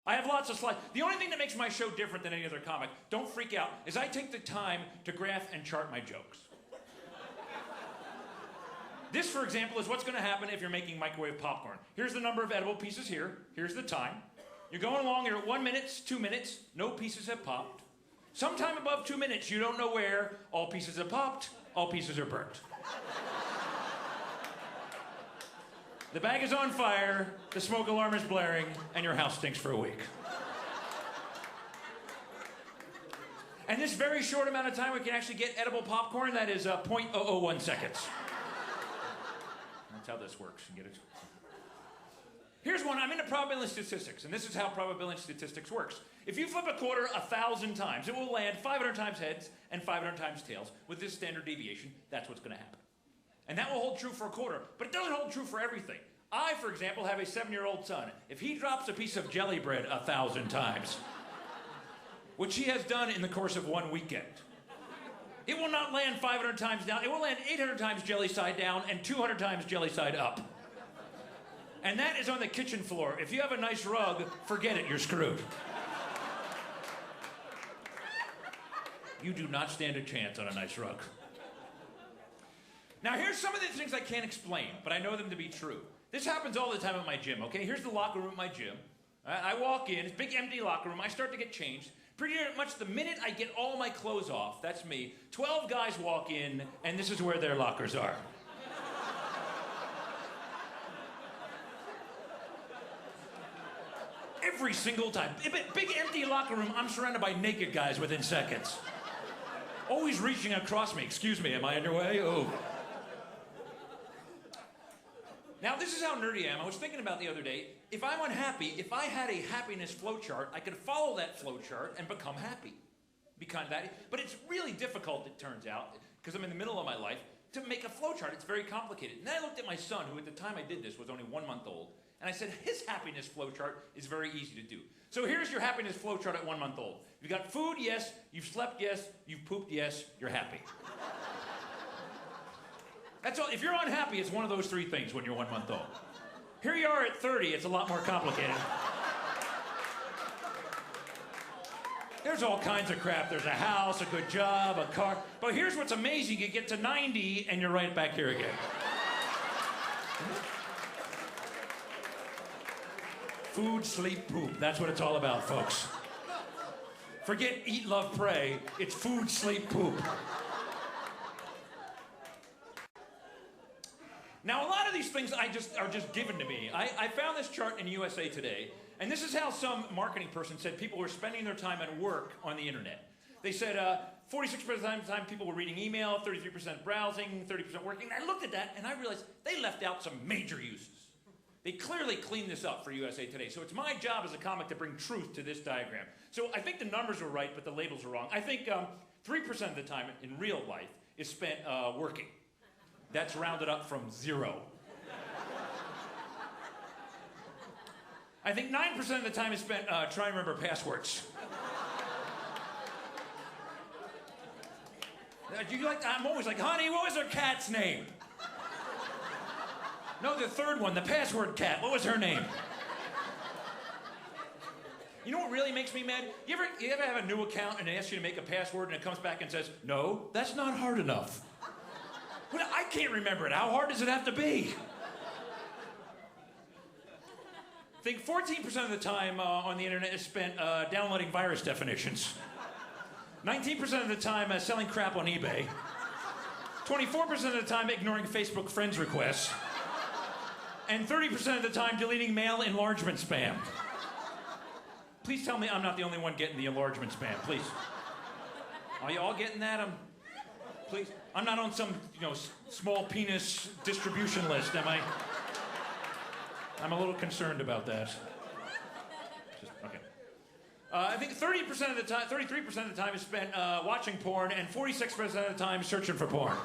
I have lots of slides. The only thing that makes my show different than any other comic, don't freak out, is I take the time to graph and chart my jokes. This, for example, is what's going to happen if you're making microwave popcorn. Here's the number of edible pieces here. Here's the time. You're going along, you're at 1 minute, 2 minutes, no pieces have popped. Sometime above 2 minutes, you don't know where, all pieces have popped, all pieces are burnt. The bag is on fire, the smoke alarm is blaring, and your house stinks for a week. And this very short amount of time we can actually get edible popcorn, that is 0.001 seconds. That's how this works. You get it? Here's one. I'm into probability statistics, and this is how probability statistics works. If you flip a quarter 1,000 times, it will land 500 times heads and 500 times tails. With this standard deviation, that's what's going to happen. And that will hold true for a quarter, but it doesn't hold true for everything. I, for example, have a 7-year-old son. If he drops a piece of jelly bread 1,000 times, which he has done in the course of 1 weekend, it will not land 500 times down. It will land 800 times jelly side down and 200 times jelly side up. And that is on the kitchen floor. If you have a nice rug, forget it, you're screwed. You do not stand a chance on a nice rug. Now here's some of the things I can't explain, but I know them to be true. This happens all the time at my gym, okay? Here's the locker room at my gym. I walk in, it's a big empty locker room, I start to get changed. Pretty much the minute I get all my clothes off, that's me, 12 guys walk in, and this is where their lockers are. Every single time. Big empty locker room, I'm surrounded by naked guys within seconds. Always reaching across me. Excuse me, am I in your way? Oh. Now, this is how nerdy I am. I was thinking about the other day, if I'm unhappy, if I had a happiness flowchart, I could follow that flowchart and become happy. But it's really difficult, it turns out, because I'm in the middle of my life, to make a flowchart. It's very complicated. And then I looked at my son, who at the time I did this was only 1 month old, and I said, his happiness flowchart is very easy to do. So here's your happiness flowchart at 1 month old. You've got food, yes. You've slept, yes. You've pooped, yes. You're happy. That's all. If you're unhappy, it's one of those 3 things when you're 1 month old. Here you are at 30, it's a lot more complicated. There's all kinds of crap. There's a house, a good job, a car. But here's what's amazing. You get to 90 and you're right back here again. Food, sleep, poop. That's what it's all about, folks. Forget eat, love, pray. It's food, sleep, poop. Now, a lot of these things are just given to me. I found this chart in USA Today, and this is how some marketing person said people were spending their time at work on the internet. They said 46% of the time people were reading email, 33% browsing, 30% working. And I looked at that, and I realized they left out some major uses. They clearly cleaned this up for USA Today. So it's my job as a comic to bring truth to this diagram. So I think the numbers are right, but the labels are wrong. I think 3% of the time in real life is spent working. That's rounded up from 0. I think 9% of the time is spent trying to remember passwords. I'm always like, honey, what was her cat's name? No, the third one, the password cat. What was her name? You know what really makes me mad? You ever have a new account and they ask you to make a password and it comes back and says, no, that's not hard enough. Well, I can't remember it. How hard does it have to be? I think 14% of the time on the internet is spent downloading virus definitions. 19% of the time selling crap on eBay. 24% of the time ignoring Facebook friends requests. And 30% of the time deleting mail enlargement spam. Please tell me I'm not the only one getting the enlargement spam, please. Are you all getting that? Please. I'm not on some, small penis distribution list, am I? I'm a little concerned about that. Okay. I think 30% of the time, 33% of the time is spent watching porn, and 46% of the time searching for porn.